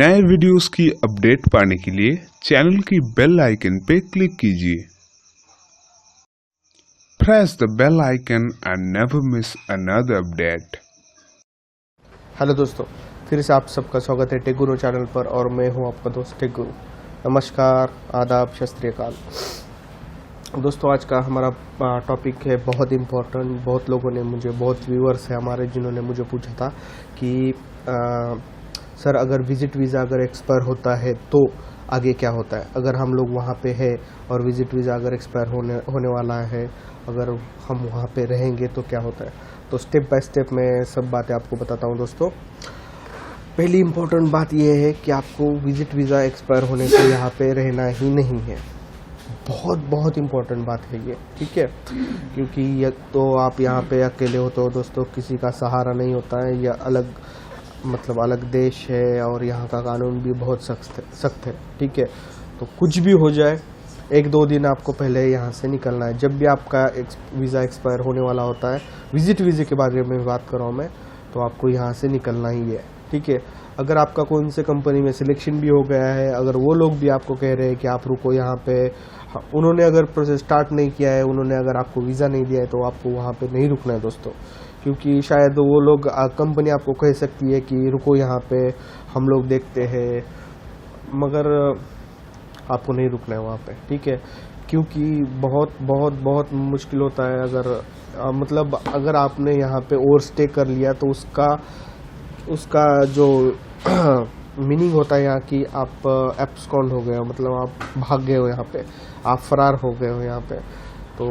नए वीडियोस की अपडेट पाने के लिए चैनल की बेल आइकन पे क्लिक कीजिए। Press the bell icon and never miss another update. Hello दोस्तों, फिर से आप सबका स्वागत है टेक गुरु चैनल पर और मैं हूं आपका दोस्त टेक गुरु। नमस्कार, आदाब, सत श्री अकाल। दोस्तों, आज का हमारा टॉपिक है बहुत इम्पोर्टेंट। बहुत लोगों ने मुझे, बहुत व्यूअर्स हैं हमारे, जिन्होंने मुझे पूछा था कि सर अगर विजिट वीज़ा अगर एक्सपायर होता है तो आगे क्या होता है। अगर हम लोग वहाँ पे है और विजिट वीज़ा अगर एक्सपायर होने वाला है, अगर हम वहाँ पे रहेंगे तो क्या होता है। तो स्टेप बाय स्टेप मैं सब बातें आपको बताता हूँ दोस्तों। पहली इम्पोर्टेंट बात यह है कि आपको विजिट वीज़ा एक्सपायर होने से यहाँ पे रहना ही नहीं है। बहुत बहुत इम्पोर्टेंट बात है ये, ठीक है। क्योंकि ये तो आप यहाँ पे अकेले होते हो दोस्तों, किसी का सहारा नहीं होता है। यह अलग देश है और यहाँ का कानून भी बहुत सख्त है, ठीक है। तो कुछ भी हो जाए, 1-2 दिन आपको पहले यहाँ से निकलना है। जब भी आपका वीज़ा एक्सपायर होने वाला होता है, विजिट वीज़े के बारे में बात कर रहा हूँ मैं, तो आपको यहाँ से निकलना ही है, ठीक है। अगर आपका कौन से कंपनी में सिलेक्शन भी हो गया है, अगर वो लोग भी आपको कह रहे हैं कि आप रुको यहाँ पे, उन्होंने अगर प्रोसेस स्टार्ट नहीं किया है, उन्होंने अगर आपको वीज़ा नहीं दिया है, तो आपको वहाँ पे नहीं रुकना है दोस्तों। क्योंकि शायद वो लोग, कंपनी आपको कह सकती है कि रुको यहाँ पे, हम लोग देखते हैं, मगर आपको नहीं रुकना है वहाँ पे, ठीक है। क्योंकि बहुत बहुत बहुत मुश्किल होता है अगर अगर आपने यहाँ पे ओवर स्टे कर लिया तो उसका जो मीनिंग होता है यहाँ की, आप एब्सकॉन्ड हो गए हो, मतलब आप भाग गए हो यहाँ पे, आप फरार हो गए हो यहाँ पे। तो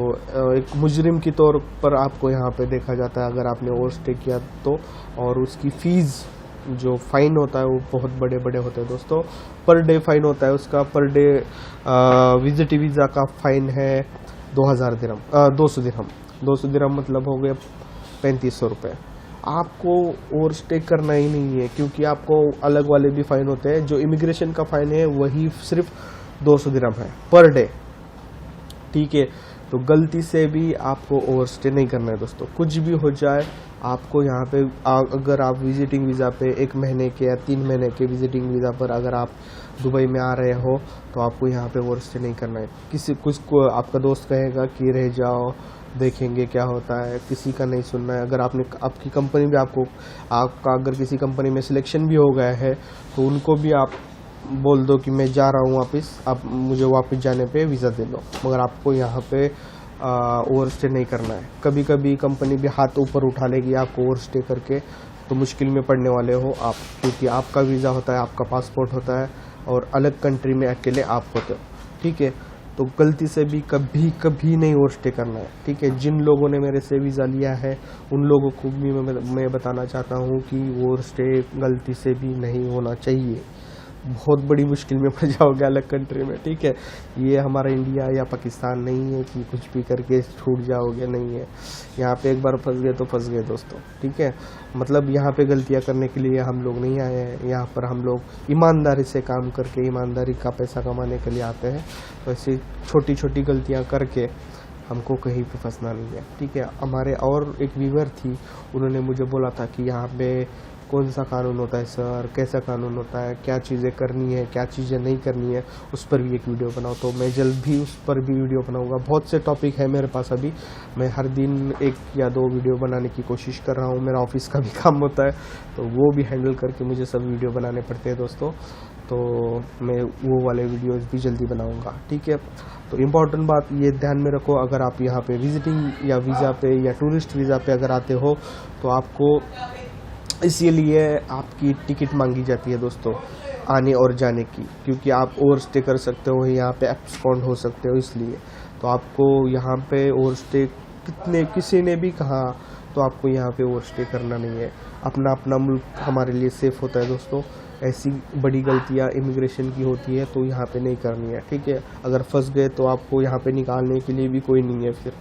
एक मुजरिम की तौर पर आपको यहाँ पे देखा जाता है अगर आपने ओवर स्टे किया तो। और उसकी फ़ीस, जो फ़ाइन होता है, वो बहुत बड़े बड़े होते हैं दोस्तों। पर डे फ़ाइन होता है उसका, पर डे विजिट वीज़ा का फ़ाइन है 2,000 दिरहम, 200 दिरहम। 200 दिरहम मतलब हो गया 3500 रुपये। आपको ओवर स्टे करना ही नहीं है, क्योंकि आपको अलग वाले भी फ़ाइन होते हैं। जो इमिग्रेशन का फ़ाइन है वही सिर्फ 200 दिरहम है पर डे, ठीक है। तो गलती से भी आपको ओवर स्टे नहीं करना है दोस्तों। कुछ भी हो जाए, आपको यहाँ पे अगर आप विजिटिंग वीज़ा पे 1 महीने के या 3 महीने के विजिटिंग वीज़ा पर अगर आप दुबई में आ रहे हो, तो आपको यहाँ पे ओवर स्टे नहीं करना है। कुछ को आपका दोस्त कहेगा कि रह जाओ, देखेंगे क्या होता है, किसी का नहीं सुनना है। अगर आपकी कंपनी भी आपका अगर किसी कंपनी में सिलेक्शन भी हो गया है, तो उनको भी आप बोल दो कि मैं जा रहा हूँ वापस, आप मुझे वापस जाने पे वीज़ा दे दो, मगर आपको यहाँ पे ओवर स्टे नहीं करना है। कभी कभी कंपनी भी हाथ ऊपर उठा लेगी आपको ओवर स्टे करके, तो मुश्किल में पड़ने वाले हो आप, क्योंकि आपका वीज़ा होता है, आपका पासपोर्ट होता है और अलग कंट्री में अकेले आप होते हो, ठीक है। तो गलती से भी कभी कभी नहीं ओवर स्टे करना है, ठीक है। जिन लोगों ने मेरे से वीज़ा लिया है उन लोगों को भी मैं बताना चाहता हूँ कि ओवर स्टे गलती से भी नहीं होना चाहिए। बहुत बड़ी मुश्किल में पड़ जाओगे अलग कंट्री में, ठीक है। ये हमारा इंडिया या पाकिस्तान नहीं है कि कुछ भी करके छूट जाओगे, नहीं है। यहाँ पे एक बार फंस गए तो फंस गए दोस्तों, ठीक है। मतलब यहाँ पे गलतियाँ करने के लिए हम लोग नहीं आए हैं। यहाँ पर हम लोग ईमानदारी से काम करके, ईमानदारी का पैसा कमाने के लिए आते हैं। तो ऐसी छोटी छोटी गलतियाँ करके हमको कहीं पे फंसना नहीं है, ठीक है। हमारे और एक व्यूअर थी, उन्होंने मुझे बोला था कि यहाँ पे कौन सा कानून होता है सर, कैसा कानून होता है, क्या चीज़ें करनी है, क्या चीज़ें नहीं करनी है, उस पर भी एक वीडियो बनाओ। तो मैं जल्द भी उस पर भी वीडियो बनाऊंगा। बहुत से टॉपिक है मेरे पास अभी, मैं हर दिन 1 या 2 वीडियो बनाने की कोशिश कर रहा हूँ। मेरा ऑफिस का भी काम होता है, तो वो भी हैंडल करके मुझे सब वीडियो बनाने पड़ते हैं दोस्तों। तो मैं वो वाले वीडियोज़ भी जल्दी बनाऊँगा, ठीक है। तो इम्पॉर्टेंट बात ये ध्यान में रखो, अगर आप यहाँ पे विजिटिंग या वीज़ा पे या टूरिस्ट वीज़ा पे अगर आते हो, तो आपको इसीलिए आपकी टिकट मांगी जाती है दोस्तों, आने और जाने की। क्योंकि आप ओवर स्टे कर सकते हो, यहाँ पे एब्सकॉन्ड हो सकते हो, इसलिए तो आपको यहाँ पे ओवर स्टे किसी ने भी कहा तो आपको यहाँ पे ओवर स्टे करना नहीं है। अपना मुल्क हमारे लिए सेफ़ होता है दोस्तों। ऐसी बड़ी गलतियाँ इमिग्रेशन की होती है तो यहाँ पे नहीं करनी है, ठीक है। अगर फंस गए तो आपको यहाँ पे निकालने के लिए भी कोई नहीं है फिर,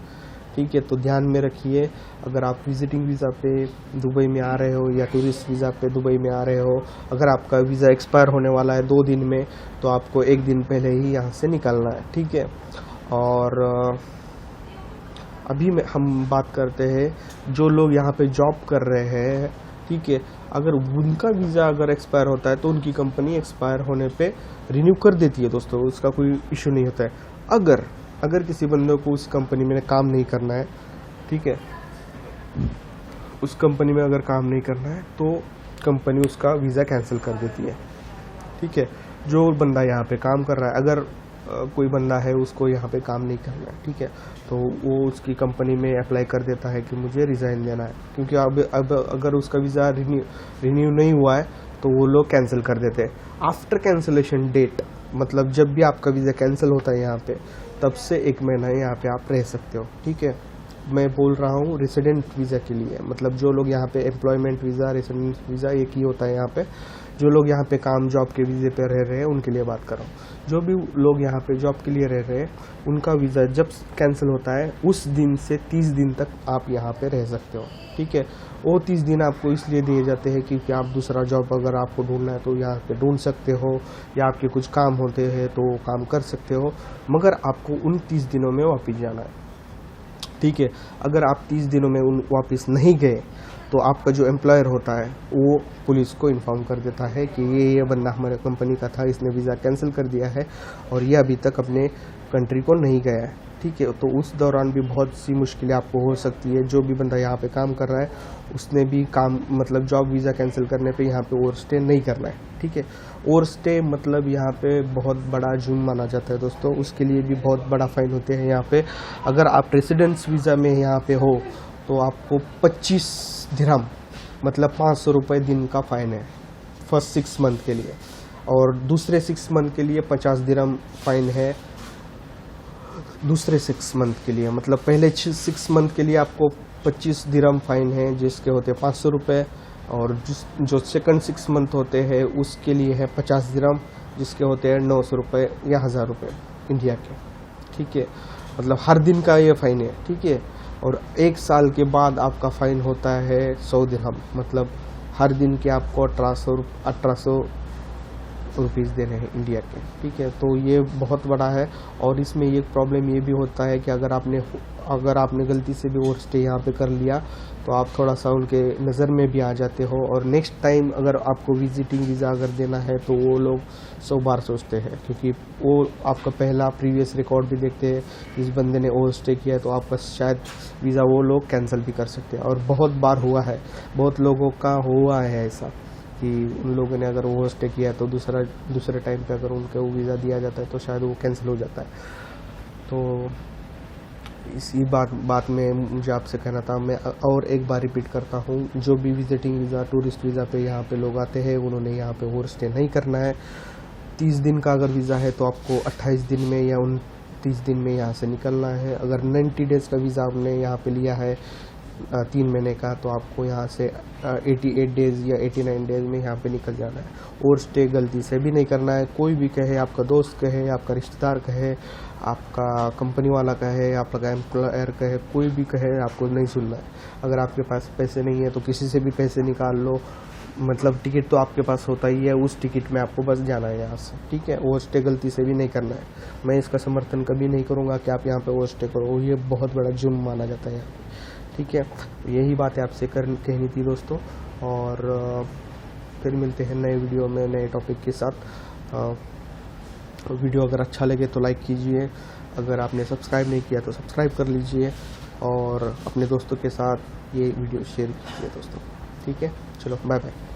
ठीक है। तो ध्यान में रखिए, अगर आप विजिटिंग वीज़ा पे दुबई में आ रहे हो या टूरिस्ट वीज़ा पे दुबई में आ रहे हो, अगर आपका वीज़ा एक्सपायर होने वाला है 2 दिन में, तो आपको 1 दिन पहले ही यहाँ से निकलना है, ठीक है। और अभी हम बात करते हैं जो लोग यहाँ पे जॉब कर रहे हैं, ठीक है। अगर उनका वीज़ा अगर एक्सपायर होता है तो उनकी कंपनी एक्सपायर होने पे रिन्यू कर देती है दोस्तों, उसका कोई इशू नहीं होता है। अगर किसी बंदे को उस कंपनी में काम नहीं करना है, ठीक है, उस कंपनी में अगर काम नहीं करना है तो कंपनी उसका वीज़ा कैंसिल कर देती है, ठीक है। जो बंदा यहाँ पे काम कर रहा है, अगर कोई बंदा है उसको यहाँ पे काम नहीं करना है, ठीक है, तो वो उसकी कंपनी में अप्लाई कर देता है कि मुझे रिज़ाइन देना है, क्योंकि अब अगर उसका वीज़ा रिन्यू नहीं हुआ है तो वो लोग कैंसिल कर देते हैं। आफ्टर कैंसिलेशन डेट, मतलब जब भी आपका वीज़ा कैंसिल होता है यहाँ पे, तब से 1 महीना यहाँ पे आप रह सकते हो, ठीक है। मैं बोल रहा हूँ रेसिडेंट वीज़ा के लिए, मतलब जो लोग यहाँ पे एम्प्लॉयमेंट वीज़ा, रेसिडेंट वीज़ा एक ही होता है यहाँ पे, जो लोग यहाँ पे काम जॉब के वीज़े पे रह रहे हैं उनके लिए बात कर रहा हूँ। जो भी लोग यहाँ पे जॉब के लिए रह रहे हैं उनका वीज़ा जब कैंसिल होता है उस दिन से 30 दिन तक आप यहाँ पे रह सकते हो, ठीक है। वो 30 दिन आपको इसलिए दिए जाते हैं क्योंकि आप दूसरा जॉब अगर आपको ढूंढना है तो यहाँ पे ढूंढ सकते हो, या आपके कुछ काम होते हैं तो काम कर सकते हो, मगर आपको उन 30 दिनों में वापस जाना है, ठीक है। अगर आप 30 दिनों में वापस नहीं गए तो आपका जो एम्प्लॉयर होता है वो पुलिस को इन्फॉर्म कर देता है कि ये बंदा हमारे कंपनी का था, इसने वीज़ा कैंसिल कर दिया है और ये अभी तक अपने कंट्री को नहीं गया है, ठीक है। तो उस दौरान भी बहुत सी मुश्किलें आपको हो सकती है। जो भी बंदा यहाँ पे काम कर रहा है उसने भी काम, मतलब जॉब वीज़ा कैंसिल करने पे यहाँ पे ओवर स्टे नहीं करना है, ठीक है। ओवर स्टे मतलब यहाँ पे बहुत बड़ा जुर्म माना जाता है दोस्तों, उसके लिए भी बहुत बड़ा फाइन होते हैं यहाँ पे। अगर आप रेसिडेंस वीज़ा में यहाँ पे हो तो आपको 25 दिरहम मतलब 500 रुपये दिन का फ़ाइन है फर्स्ट 6 मंथ के लिए, और दूसरे 6 मंथ के लिए 50 दिरहम फ़ाइन है दूसरे 6 मंथ के लिए। मतलब पहले 6 मंथ के लिए आपको 25 दिरहम फ़ाइन है जिसके होते हैं 500 रुपये, और जो सेकंड 6 मंथ होते हैं उसके लिए है 50 दिरहम जिसके होते हैं 900 रुपये या 1000 रुपये इंडिया के, ठीक है। मतलब हर दिन का ये फ़ाइन है, ठीक है। और 1 साल के बाद आपका फ़ाइन होता है 100 दिरहम, मतलब हर दिन के आपको 1800 रुपीज़ देने हैं इंडिया के, ठीक है। तो ये बहुत बड़ा है। और इसमें एक प्रॉब्लम ये भी होता है कि अगर आपने गलती से भी ओवर स्टे यहाँ पे कर लिया तो आप थोड़ा सा उनके नज़र में भी आ जाते हो, और नेक्स्ट टाइम अगर आपको विजिटिंग वीज़ा अगर देना है तो वो लोग 100 बार सोचते हैं, क्योंकि वो आपका पहला प्रीवियस रिकॉर्ड भी देखते हैं। इस बंदे ने ओवर स्टे किया है तो आपका शायद वीज़ा वो लोग कैंसिल भी कर सकते हैं, और बहुत बार हुआ है, बहुत लोगों का हुआ है ऐसा कि उन लोगों ने अगर ओवर स्टे किया तो दूसरे टाइम पे अगर उनको वो वीज़ा दिया जाता है तो शायद वो कैंसिल हो जाता है। तो इसी बात में मुझे आपसे कहना था। मैं और एक बार रिपीट करता हूँ, जो भी विजिटिंग वीज़ा, टूरिस्ट वीज़ा पे यहाँ पे लोग आते हैं उन्होंने यहाँ पे ओवर स्टे नहीं करना है। 30 दिन का अगर वीज़ा है तो आपको 28 दिन में या 29 दिन में यहाँ से निकलना है। अगर 90 डेज़ का वीज़ा आपने यहाँ पे लिया है 3 महीने का, तो आपको यहाँ से 88 डेज़ या 89 डेज़ में यहाँ पे निकल जाना है। ओवर स्टे गलती से भी नहीं करना है। कोई भी कहे, आपका दोस्त कहे, आपका रिश्तेदार कहे, आपका कंपनी वाला कहे, आपका एम्प्लॉयर कहे, कोई भी कहे, आपको नहीं सुनना है। अगर आपके पास पैसे नहीं है तो किसी से भी पैसे निकाल लो, मतलब टिकट तो आपके पास होता ही है, उस टिकट में आपको बस जाना है यहाँ से, ठीक है। ओवर स्टे गलती से भी नहीं करना है। मैं इसका समर्थन कभी नहीं करूँगा कि आप यहाँ पे ओवर स्टे करो, ये बहुत बड़ा जुर्म माना जाता है यहाँ पे, ठीक है। यही बातें आपसे कहनी थी दोस्तों, और फिर मिलते हैं नए वीडियो में नए टॉपिक के साथ। वीडियो अगर अच्छा लगे तो लाइक कीजिए, अगर आपने सब्सक्राइब नहीं किया तो सब्सक्राइब कर लीजिए, और अपने दोस्तों के साथ ये वीडियो शेयर कीजिए दोस्तों, ठीक है। चलो बाय बाय।